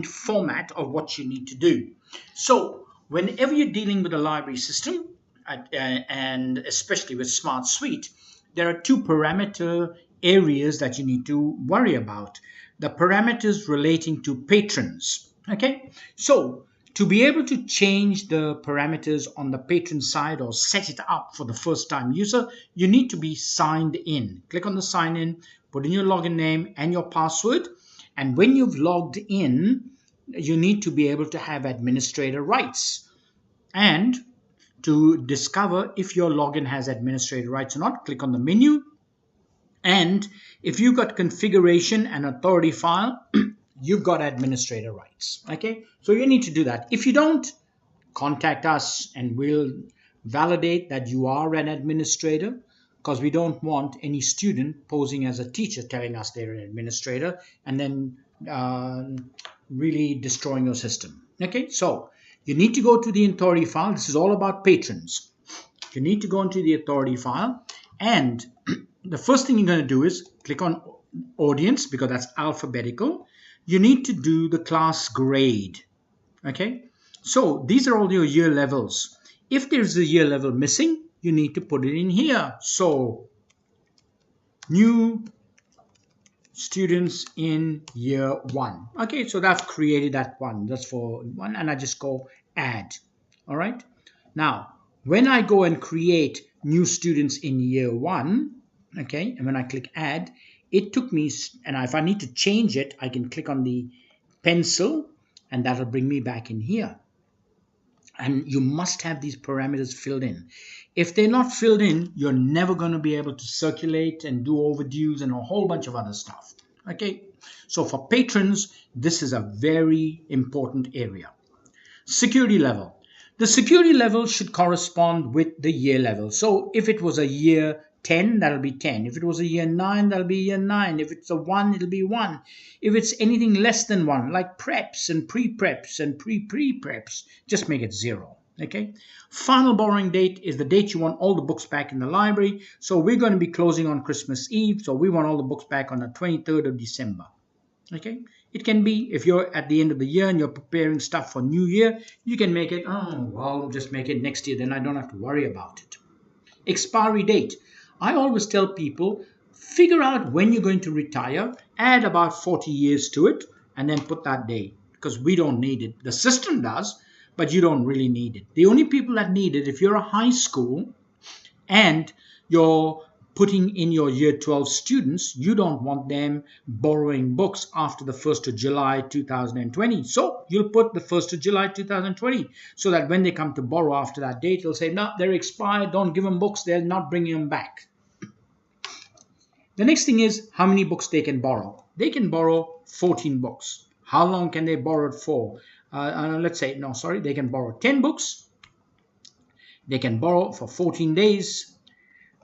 format of what you need to do. So whenever you're dealing with a library system, and especially with SmartSuite, there are two parameter areas that you need to worry about. The parameters relating to patrons. Okay, so to be able to change the parameters on the patron side or set it up for the first time user, you need to be signed in. Click on the sign in, put in your login name and your password. And when you've logged in, you need to be able to have administrator rights. And to discover if your login has administrator rights or not, click on the menu. And if you've got configuration and authority file, you've got administrator rights. Okay, so you need to do that. If you don't, contact us and we'll validate that you are an administrator, because we don't want any student posing as a teacher telling us they're an administrator and then really destroying your system. Okay, so you need to go to the authority file. This is all about patrons. You need to go into the authority file, and the first thing you're going to do is click on audience, because that's alphabetical. You need to do the class grade. Okay, so these are all your year levels. If there's a year level missing, you need to put it in here. So new students in year 1. Okay, so I've created that one. That's for 1, and I just go add. All right, now when I go and create new students in year 1, okay, and when I click add, it took me, and if I need to change it, I can click on the pencil and that'll bring me back in here. And you must have these parameters filled in. If they're not filled in, you're never going to be able to circulate and do overdues and a whole bunch of other stuff. Okay, so for patrons, this is a very important area. Security level. The security level should correspond with the year level. So if it was a year 10, that'll be 10. If it was a year 9, that'll be year 9. If it's a 1, it'll be 1. If it's anything less than 1, like preps and pre-preps and pre-preps, just make it 0. Okay. Final borrowing date is the date you want all the books back in the library. So we're going to be closing on Christmas Eve. So we want all the books back on the 23rd of December. Okay. It can be, if you're at the end of the year and you're preparing stuff for New Year, you can make it, oh, well, just make it next year. Then I don't have to worry about it. Expiry date. I always tell people, figure out when you're going to retire, add about 40 years to it, and then put that day, because we don't need it. The system does, but you don't really need it. The only people that need it, if you're a high school and you're putting in your year 12 students, you don't want them borrowing books after the 1st of July 2020. So you'll put the 1st of July 2020, so that when they come to borrow after that date, they'll say, no, they're expired, don't give them books, they're not bringing them back. The next thing is how many books they can borrow. They can borrow 14 books. How long can they borrow it for? Let's say, no, sorry, they can borrow 10 books. They can borrow for 14 days.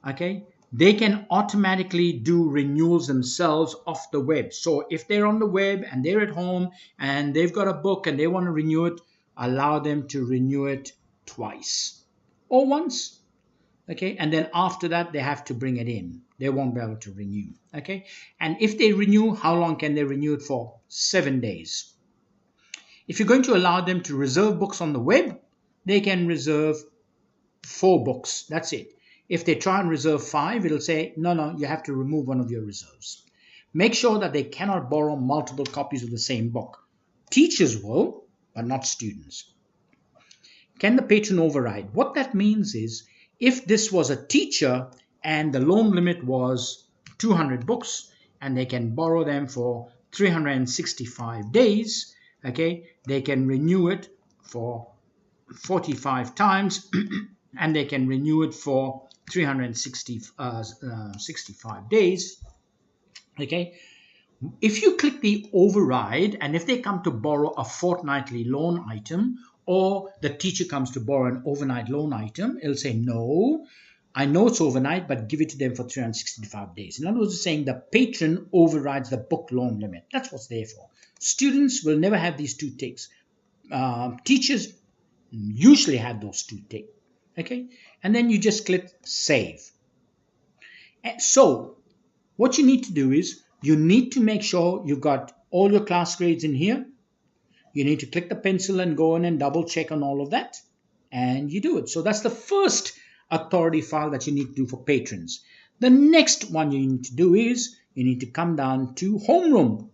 Okay. They can automatically do renewals themselves off the web. So if they're on the web and they're at home and they've got a book and they want to renew it, allow them to renew it twice or once. Okay, and then after that, they have to bring it in. They won't be able to renew. Okay, and if they renew, how long can they renew it for? 7 days. If you're going to allow them to reserve books on the web, they can reserve 4 books. That's it. If they try and reserve 5, it'll say, no, you have to remove one of your reserves. Make sure that they cannot borrow multiple copies of the same book. Teachers will, but not students. Can the patron override? What that means is, if this was a teacher and the loan limit was 200 books and they can borrow them for 365 days, okay, they can renew it for 45 times and they can renew it for 365 days. Okay, if you click the override and if they come to borrow a fortnightly loan item, or the teacher comes to borrow an overnight loan item, it'll say, no, I know it's overnight, but give it to them for 365 days. In other words, it's saying the patron overrides the book loan limit. That's what's there for. Students will never have these two ticks. Teachers usually have those two ticks. Okay, and then you just click save. And so what you need to do is you need to make sure you've got all your class grades in here. You need to click the pencil and go in and double check on all of that, and you do it. So that's the first authority file that you need to do for patrons. The next one you need to do is you need to come down to homeroom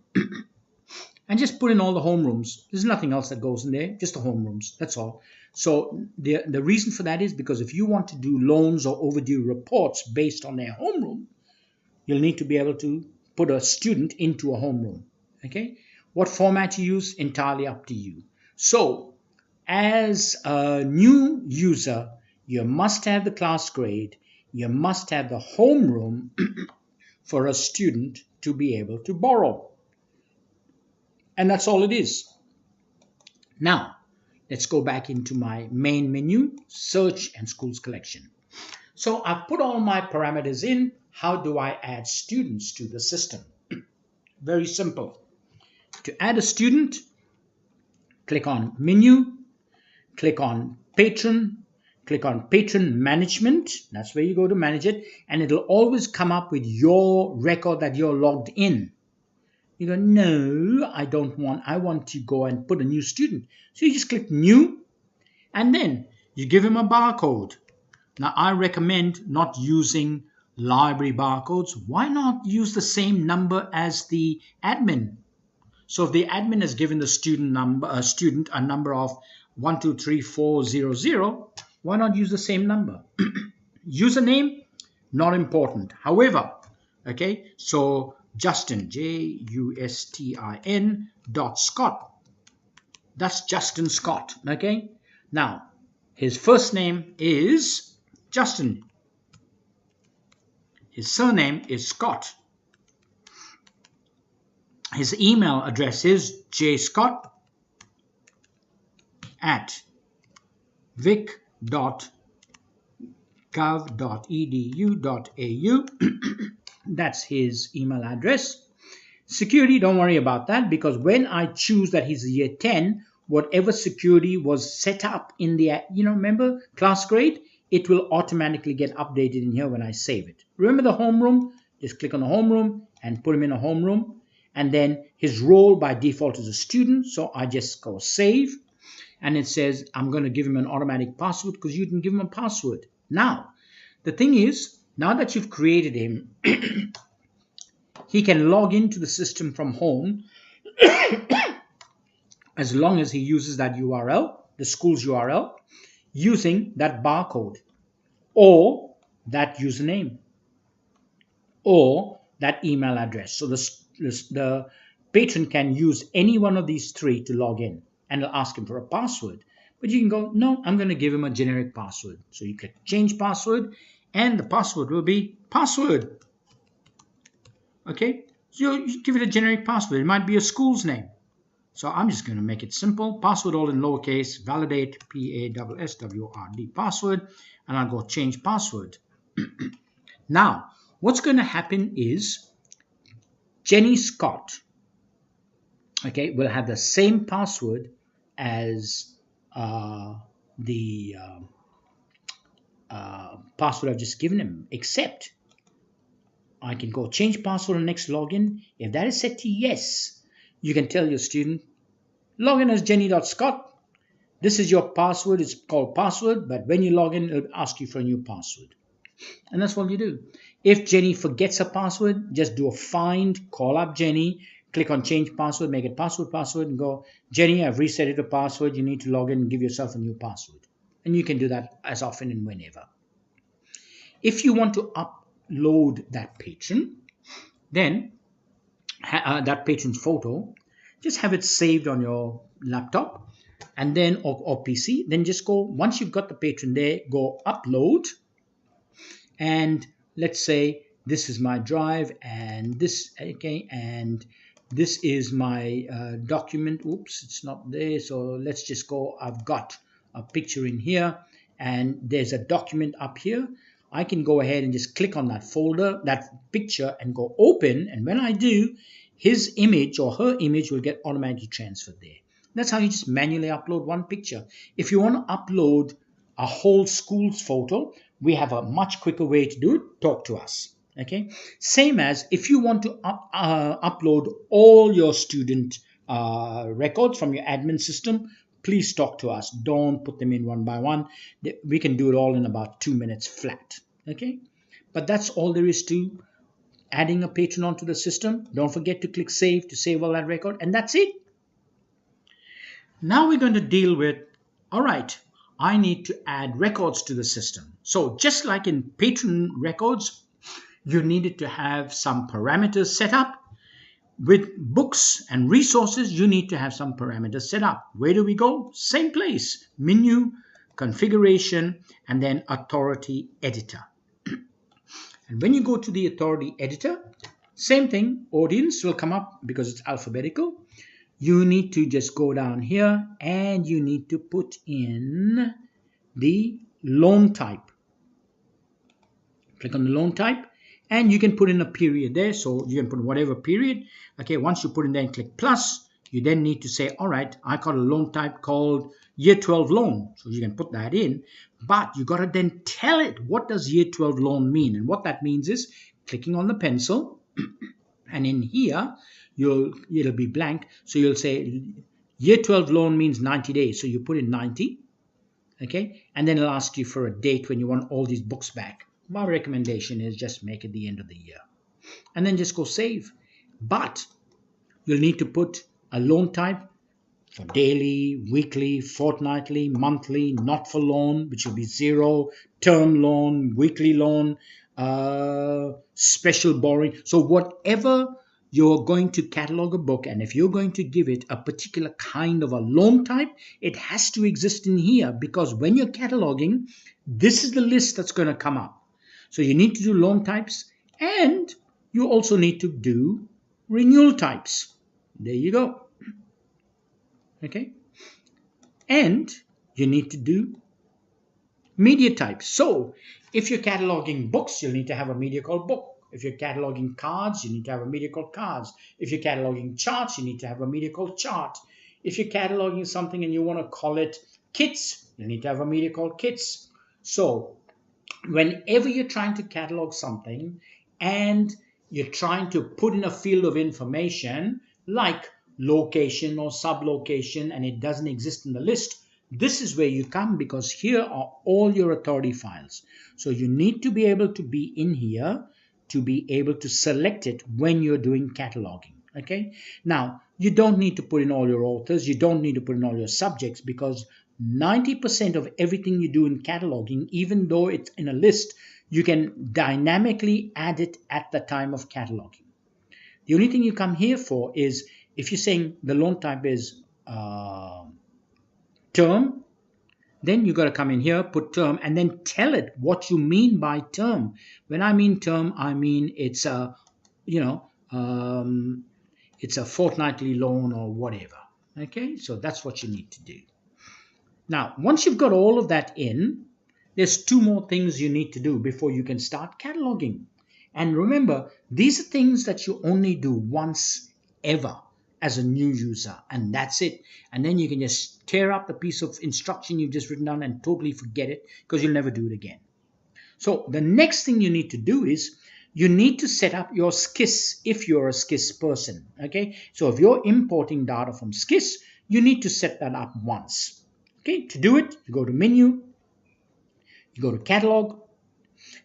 and just put in all the homerooms. There's nothing else that goes in there, just the homerooms. That's all. So the reason for that is because if you want to do loans or overdue reports based on their homeroom, you'll need to be able to put a student into a homeroom. Okay? What format you use, entirely up to you. So as a new user, you must have the class grade, you must have the homeroom for a student to be able to borrow. And that's all it is. Now, let's go back into my main menu, search and schools collection. So I've put all my parameters in. How do I add students to the system? Very simple. To add a student, click on menu, click on patron, click on patron management. That's where you go to manage it. And it'll always come up with your record that you're logged in. You go, no, I don't want, I want to go and put a new student. So you just click new, and then you give him a barcode. Now, I recommend not using library barcodes. Why not use the same number as the admin? So if the admin has given the student a number of 123400, why not use the same number? Username, not important. However, okay, so Justin, Justin .Scott. That's Justin Scott, okay? Now, his first name is Justin. His surname is Scott. His email address is jscott@vic.gov.edu.au. That's his email address. Security, don't worry about that, because when I choose that he's a year 10, whatever security was set up in the, remember class grade, it will automatically get updated in here when I save it. Remember the homeroom? Just click on the homeroom and put him in a homeroom. And then his role by default is a student. So I just go save. And it says I'm going to give him an automatic password because you didn't give him a password. Now, the thing is, now that you've created him, he can log into the system from home as long as he uses that URL, the school's URL, using that barcode or that username or that email address. So the patron can use any one of these three to log in, and it'll ask him for a password. But you can go, no, I'm going to give him a generic password. So you click change password, and the password will be password. Okay, so you give it a generic password. It might be a school's name. So I'm just going to make it simple. Password all in lowercase, validate, PASSWORD, password, and I'll go change password. Now, what's going to happen is Jenny Scott, okay, will have the same password as the password I've just given him, except I can go change password on next login. If that is set to yes, you can tell your student, log in as jenny.scott. This is your password. It's called password, but when you log in, it'll ask you for a new password. And that's what you do. If Jenny forgets a password, just do a find, call up Jenny, click on change password, make it password, and go, Jenny, I've reset it a password. You need to log in and give yourself a new password. And you can do that as often and whenever. If you want to upload that patron, then that patron's photo, just have it saved on your laptop and then or PC. Then just go, once you've got the patron there, go upload. And let's say this is my drive and this, okay, and this is my document. Oops, it's not there. So let's just go, I've got a picture in here and there's a document up here. I can go ahead and just click on that folder, that picture, and go open. And when I do, his image or her image will get automatically transferred there. That's how you just manually upload one picture. If you want to upload a whole school's photo, we have a much quicker way to do it. Talk to us. Okay. Same as if you want to upload all your student records from your admin system, please talk to us. Don't put them in one by one. We can do it all in about 2 minutes flat. Okay, but that's all there is to adding a patron onto the system. Don't forget to click save to save all that record, and that's it. Now we're going to deal with, all right, I need to add records to the system. So just like in patron records, you needed to have some parameters set up. With books and resources, you need to have some parameters set up. Where do we go? Same place, menu, configuration, and then authority editor. And when you go to the authority editor, same thing, audience will come up because it's alphabetical. You need to just go down here and you need to put in the loan type. Click on the loan type and you can put in a period there. So you can put whatever period. Okay, once you put in there and click plus, you then need to say, all right, I got a loan type called year 12 loan. So you can put that in, but you got to then tell it what does year 12 loan mean. And what that means is clicking on the pencil and in here, it'll be blank. So you'll say year 12 loan means 90 days. So you put in 90. Okay, and then it'll ask you for a date when you want all these books back. My recommendation is just make it the end of the year and then just go save. But you'll need to put a loan type for daily, weekly, fortnightly, monthly, not for loan, which will be 0, term loan, weekly loan, special borrowing. So whatever you're going to catalog a book, and if you're going to give it a particular kind of a loan type, it has to exist in here, because when you're cataloging, this is the list that's going to come up. So you need to do loan types, and you also need to do renewal types. There you go. Okay, and you need to do media types. So if you're cataloging books, you'll need to have a media called book. If you're cataloging cards, you need to have a media called cards. If you're cataloging charts, you need to have a media called chart. If you're cataloging something and you want to call it kits, you need to have a media called kits. So whenever you're trying to catalog something and you're trying to put in a field of information like location or sublocation and it doesn't exist in the list, this is where you come, because here are all your authority files. So you need to be able to be in here to be able to select it when you're doing cataloging. Okay, now you don't need to put in all your authors, you don't need to put in all your subjects, because 90% of everything you do in cataloging, even though it's in a list, you can dynamically add it at the time of cataloging. The only thing you come here for is if you're saying the loan type is term, then you got to come in here, put term, and then tell it what you mean by term. When I mean term, I mean it's a, it's a fortnightly loan or whatever. Okay, so that's what you need to do. Now, once you've got all of that in, there's 2 more things you need to do before you can start cataloging. And remember, these are things that you only do once ever as a new user, and that's it. And then you can just tear up the piece of instruction you've just written down and totally forget it, because you'll never do it again. So the next thing you need to do is you need to set up your SCIS if you're a SCIS person. Okay, so if you're importing data from SCIS, you need to set that up once. Okay, to do it, you go to menu, you go to catalog,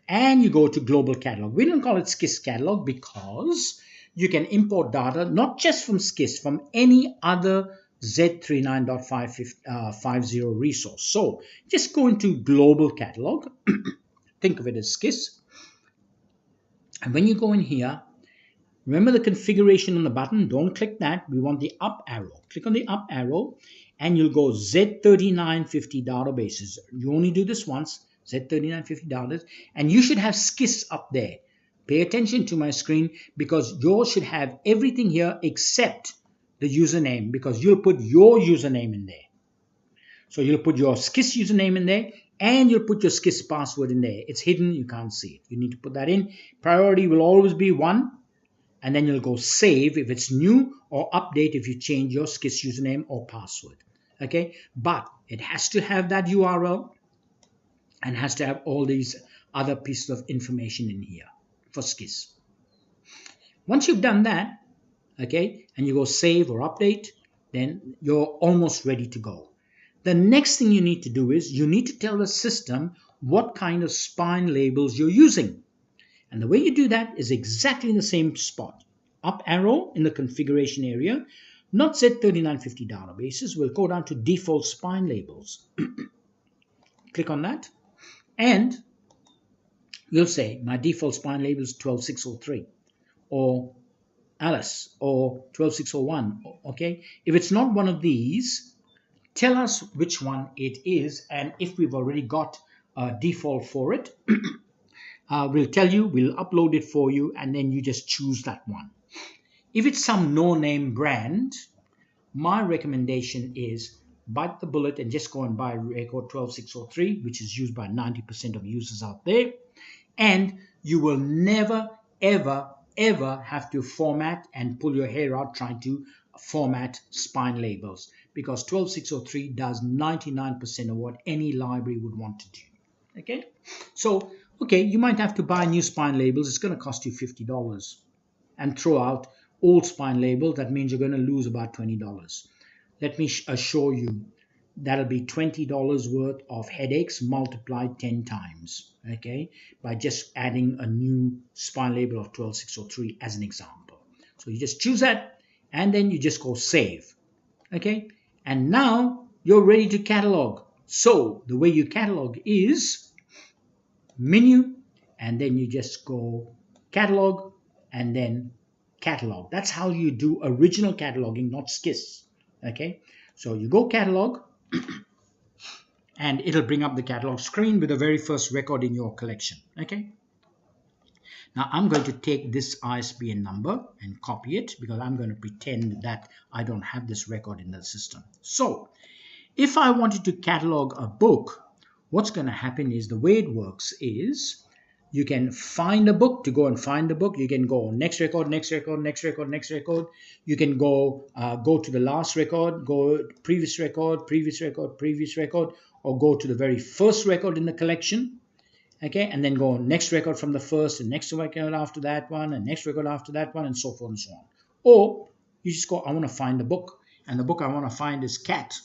and you go to global catalog. We don't call it SCIS catalog because you can import data not just from SCIS, from any other Z39.50 resource. So just go into global catalog, think of it as SCIS. And when you go in here, remember the configuration on the button, don't click that. We want the up arrow. Click on the up arrow and you'll go Z3950 databases. You only do this once, Z3950 databases, and you should have SCIS up there. Pay attention to my screen, because yours should have everything here except the username, because you'll put your username in there. So you'll put your SCIS username in there and you'll put your SCIS password in there. It's hidden, you can't see it. You need to put that in. Priority will always be 1, and then you'll go save if it's new, or update if you change your SCIS username or password. Okay, but it has to have that URL and has to have all these other pieces of information in here for SCIS. Once you've done that, okay, and you go save or update, then you're almost ready to go. The next thing you need to do is you need to tell the system what kind of spine labels you're using. And the way you do that is exactly in the same spot. Up arrow in the configuration area, not Z3950 databases, we'll go down to default spine labels. Click on that, and you'll say my default spine label is 12603 or Alice or 12601. Okay, if it's not one of these, tell us which one it is, and if we've already got a default for it, we'll tell you, we'll upload it for you, and then you just choose that one. If it's some no-name brand, my recommendation is bite the bullet and just go and buy record 12603, which is used by 90% of users out there, and you will never, ever, ever have to format and pull your hair out trying to format spine labels, because 12603 does 99% of what any library would want to do. Okay, so okay, you might have to buy new spine labels. It's going to cost you $50, and throw out old spine labels. That means you're going to lose about $20. Let me assure you, that'll be $20 worth of headaches multiplied 10 times, okay, by just adding a new spine label of 12603 as an example. So you just choose that, and then you just go save, okay, and now you're ready to catalog. So the way you catalog is menu, and then you just go catalog, and then catalog. That's how you do original cataloging, not SKIS. Okay, so you go catalog, and it'll bring up the catalog screen with the very first record in your collection. Okay, now I'm going to take this ISBN number and copy it, because I'm going to pretend that I don't have this record in the system. So if I wanted to catalog a book, what's going to happen is, the way it works is, you can find a book. To go and find the book, you can go next record, next record, next record, next record. You can go to the last record, go previous record, previous record, previous record, or go to the very first record in the collection. Okay, and then go next record from the first, and next record after that one, and next record after that one, and so forth and so on. Or you just go, I want to find a book, and the book I want to find is cat.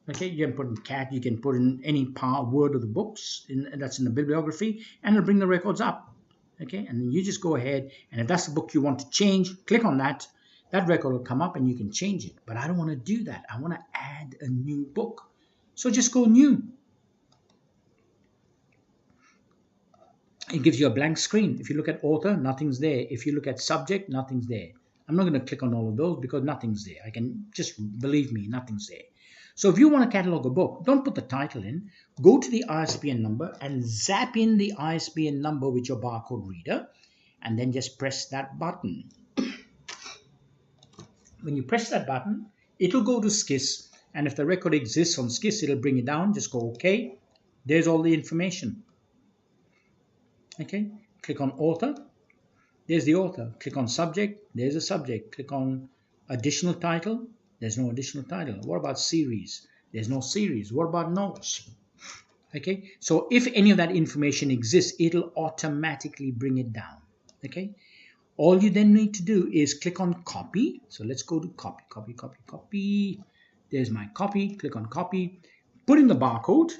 Okay, you can put in cat, you can put in any word of the books that's in the bibliography, and it'll bring the records up. Okay, and then you just go ahead, and if that's the book you want to change, click on that. That record will come up and you can change it. But I don't want to do that. I want to add a new book. So just go new. It gives you a blank screen. If you look at author, nothing's there. If you look at subject, nothing's there. I'm not going to click on all of those because nothing's there. I can just, believe me, nothing's there. So if you want to catalog a book, don't put the title in. Go to the ISBN number and zap in the ISBN number with your barcode reader, and then just press that button. When you press that button, it'll go to SKIS, and if the record exists on SKIS, it'll bring it down. Just go OK. There's all the information. Okay, click on author. There's the author. Click on subject. There's a subject. Click on additional title. There's no additional title. What about series? There's no series. What about notes? Okay, so if any of that information exists, it'll automatically bring it down. Okay, all you then need to do is click on copy. So let's go to copy, copy, copy, copy. There's my copy. Click on copy. Put in the barcode.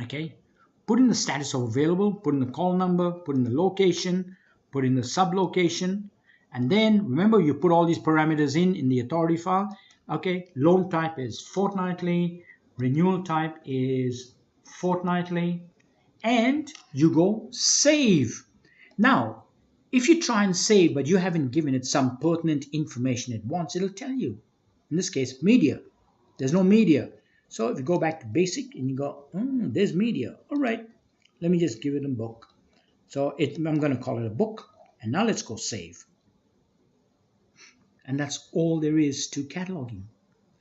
Okay, put in the status of available. Put in the call number. Put in the location. Put in the sublocation. And then remember, you put all these parameters in the authority file. Okay, loan type is fortnightly, renewal type is fortnightly, and you go save. Now, if you try and save, but you haven't given it some pertinent information it wants, it'll tell you. In this case, media. There's no media. So if you go back to basic and you go, there's media. All right, let me just give it a book. So I'm going to call it a book. And now let's go save. And that's all there is to cataloging.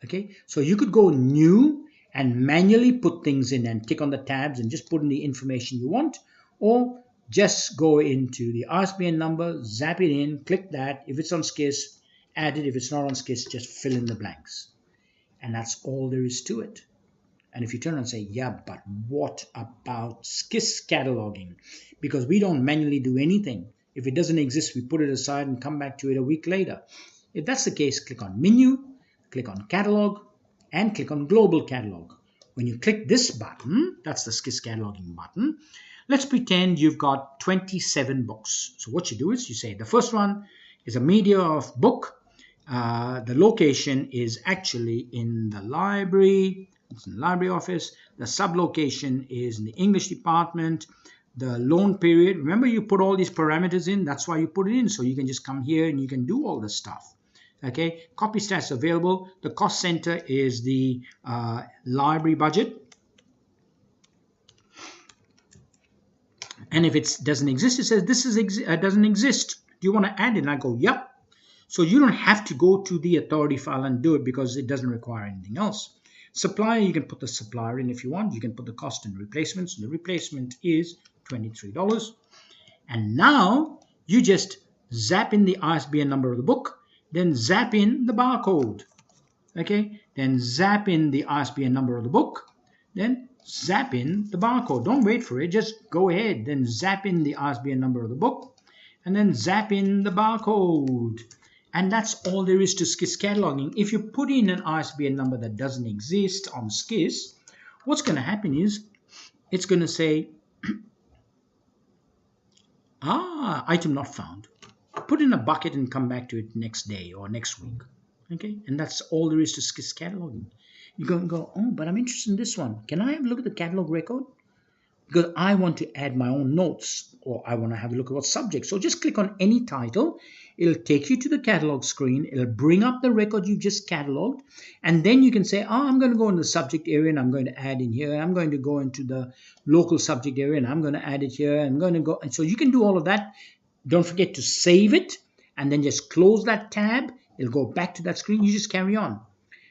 Okay, so you could go new and manually put things in and tick on the tabs and just put in the information you want, or just go into the ISBN number, zap it in, click that. If it's on SKIS, add it. If it's not on SKIS, just fill in the blanks. And that's all there is to it. And if you turn and say, yeah, but what about SKIS cataloging? Because we don't manually do anything. If it doesn't exist, we put it aside and come back to it a week later. If that's the case, click on Menu, click on Catalog, and click on Global Catalog. When you click this button, that's the SKISS cataloging button, let's pretend you've got 27 books. So what you do is you say the first one is a media of book. The location is actually in the library. It's in the library office. The sub-location is in the English department. The loan period, remember you put all these parameters in. That's why you put it in. So you can just come here and you can do all this stuff. Okay, copy stats available. The cost center is the library budget. And if it doesn't exist, it says this doesn't exist. Do you want to add it? And I go, yep. So you don't have to go to the authority file and do it because it doesn't require anything else. Supplier, you can put the supplier in if you want. You can put the cost and replacements. The replacement is $23. And now you just zap in the ISBN number of the book. Then zap in the barcode, okay? Then zap in the ISBN number of the book. Then zap in the barcode. Don't wait for it. Just go ahead. Then zap in the ISBN number of the book. And then zap in the barcode. And that's all there is to SKISS cataloging. If you put in an ISBN number that doesn't exist on SKISS, what's going to happen is it's going to say, item not found. Put in a bucket and come back to it next day or next week. Okay, and that's all there is to SKISS cataloging. You're going to go, oh, but I'm interested in this one. Can I have a look at the catalog record? Because I want to add my own notes, or I want to have a look at what subject. So just click on any title. It'll take you to the catalog screen. It'll bring up the record you just cataloged. And then you can say, I'm going to go in the subject area and I'm going to add in here. I'm going to go into the local subject area and I'm going to add it here. I'm going to go. And so you can do all of that. Don't forget to save it and then just close that tab. It'll go back to that screen. You just carry on.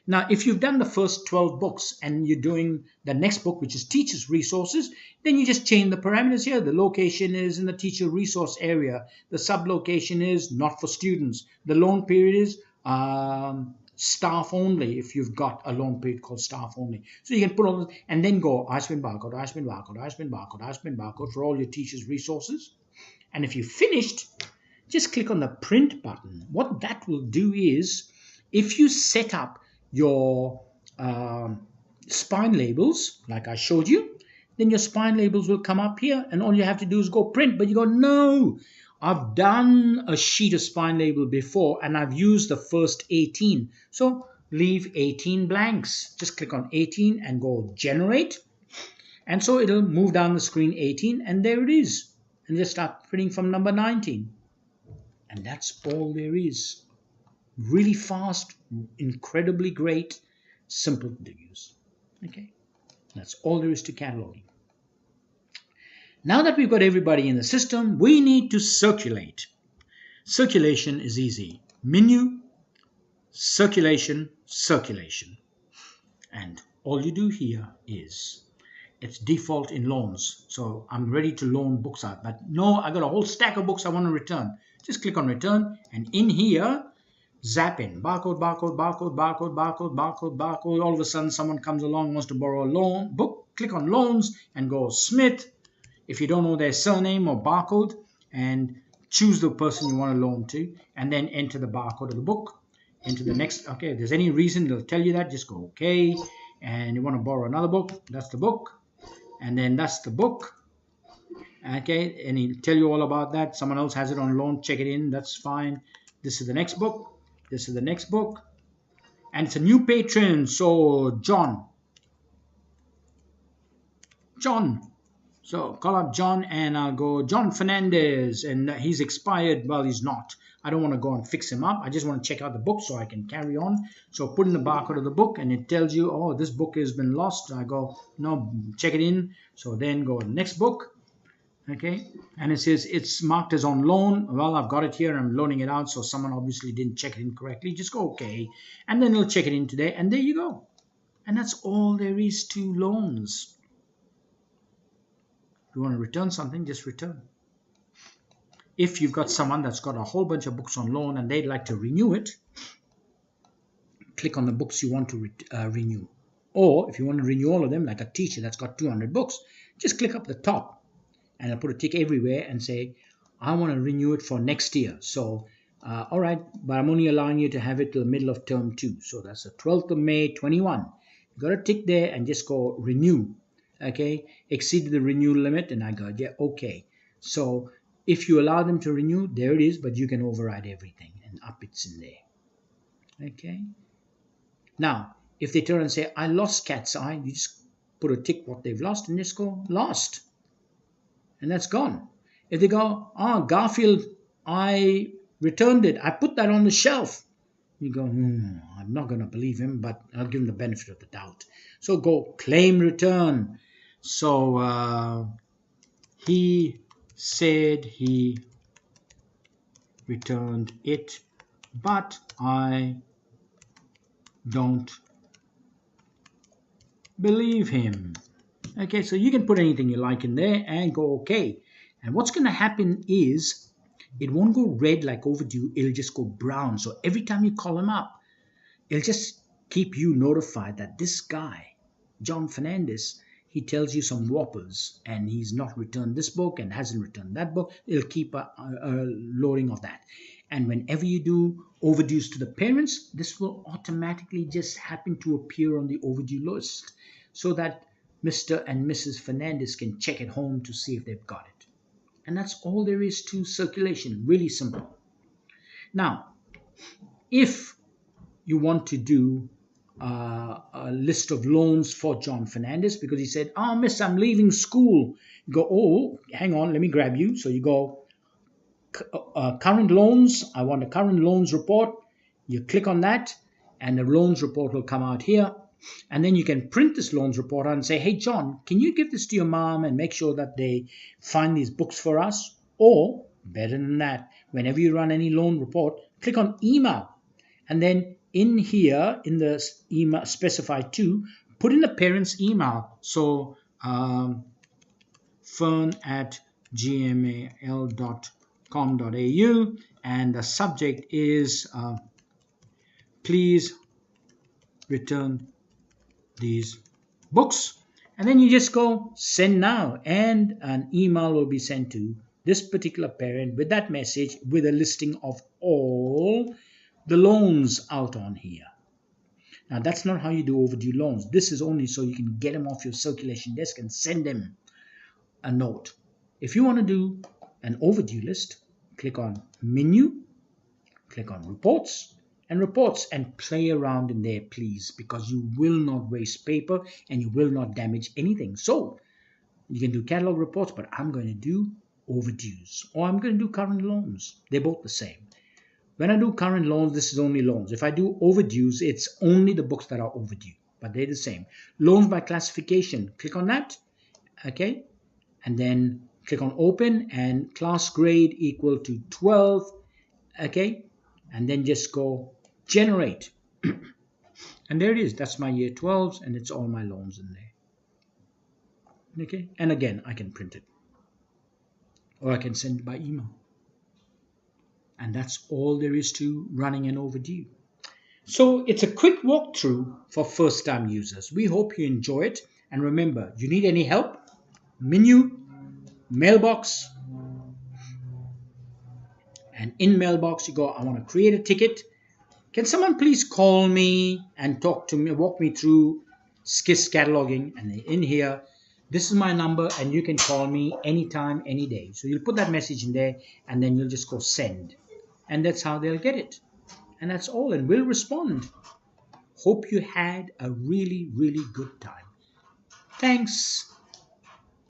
Now, if you've done the first 12 books and you're doing the next book, which is Teachers Resources, then you just change the parameters here. The location is in the teacher resource area. The sub-location is not for students. The loan period is staff only, if you've got a loan period called staff only. So you can put all this and then go ISBN barcode, ISBN barcode, ISBN barcode, ISBN barcode for all your teachers' resources. And if you've finished, just click on the print button. What that will do is, if you set up your spine labels, like I showed you, then your spine labels will come up here and all you have to do is go print. But you go, no, I've done a sheet of spine label before and I've used the first 18. So leave 18 blanks. Just click on 18 and go generate. And so it'll move down the screen 18 and there it is. And just start printing from number 19. And that's all there is. Really fast, incredibly great, simple to use. Okay, that's all there is to cataloging. Now that we've got everybody in the system, we need to circulate. Circulation is easy. Menu, circulation, circulation. And all you do here is, it's default in loans. So I'm ready to loan books out. But no, I got a whole stack of books I want to return. Just click on return. And in here, zap in. Barcode, barcode, barcode, barcode, barcode, barcode, barcode. All of a sudden, someone comes along, wants to borrow a loan book. Click on loans and go Smith. If you don't know their surname or barcode, and choose the person you want to loan to. And then enter the barcode of the book. Enter the next. Okay, if there's any reason, it'll tell you that. Just go okay. And you want to borrow another book. That's the book. And then that's the book. Okay, and he'll tell you all about that. Someone else has it on loan, check it in, that's fine. This is the next book. This is the next book. And it's a new patron, so John. So call up John and I'll go John Fernandez, and he's expired. Well, he's not. I don't want to go and fix him up. I just want to check out the book so I can carry on. So put in the barcode of the book and it tells you, oh, this book has been lost. I go, no, check it in. So then go next book. Okay. And it says it's marked as on loan. Well, I've got it here. I'm loaning it out. So someone obviously didn't check it in correctly. Just go okay. And then he'll check it in today. And there you go. And that's all there is to loans. If you want to return something, just return. If you've got someone that's got a whole bunch of books on loan and they'd like to renew it, click on the books you want to renew. Or if you want to renew all of them, like a teacher that's got 200 books, just click up the top and I'll put a tick everywhere and say, I want to renew it for next year. So, all right, but I'm only allowing you to have it till the middle of term 2. So that's the 12th of May, 21. You got to tick there and just go renew. Okay, exceeded the renew limit, and I got, yeah, okay. So if you allow them to renew, there it is, but you can override everything and up it's in there. Okay. Now, if they turn and say, I lost cat's eye, you just put a tick what they've lost and just go lost. And that's gone. If they go, Garfield, I returned it. I put that on the shelf. You go, I'm not going to believe him, but I'll give him the benefit of the doubt. So go claim return. So he said he returned it, but I don't believe him. Okay, so you can put anything you like in there and go okay. And what's going to happen is it won't go red like overdue. It'll just go brown. So every time you call him up, it'll just keep you notified that this guy, John Fernandez, he tells you some whoppers and he's not returned this book and hasn't returned that book. It'll keep a loading of that. And whenever you do overdues to the parents, this will automatically just happen to appear on the overdue list so that Mr. and Mrs. Fernandez can check at home to see if they've got it. And that's all there is to circulation. Really simple. Now, if you want to do a list of loans for John Fernandez because he said, miss, I'm leaving school. You go, oh, hang on, let me grab you. So you go, current loans. I want a current loans report. You click on that and the loans report will come out here. And then you can print this loans report out and say, hey, John, can you give this to your mom and make sure that they find these books for us? Or, better than that, whenever you run any loan report, click on email. And then in here, in the email specified to, put in the parent's email. So, fern@gmail.com.au. And the subject is, please return these books, and then you just go send now, and an email will be sent to this particular parent with that message with a listing of all the loans out on here. Now that's not how you do overdue loans. This is only so you can get them off your circulation desk and send them a note. If you want to do an overdue list, click on menu, click on reports, and play around in there, please, because you will not waste paper and you will not damage anything. So you can do catalog reports, but I'm going to do overdues, or I'm going to do current loans. They're both the same. When I do current loans, this is only loans. If I do overdues, it's only the books that are overdue, but they're the same. Loans by classification, click on that, okay, and then click on open and class grade equal to 12, okay, and then just go generate. And there it is. That's my year 12s, and it's all my loans in there. Okay, and again, I can print it, or I can send it by email. And that's all there is to running an overdue. So it's a quick walkthrough for first-time users. We hope you enjoy it. And remember, you need any help? Menu, mailbox, and in mailbox you go, I want to create a ticket. Can someone please call me and talk to me, walk me through SKIS cataloging? And in here, this is my number and you can call me anytime, any day. So you'll put that message in there and then you'll just go send. And that's how they'll get it. And that's all, and we'll respond. Hope you had a really, really good time. Thanks.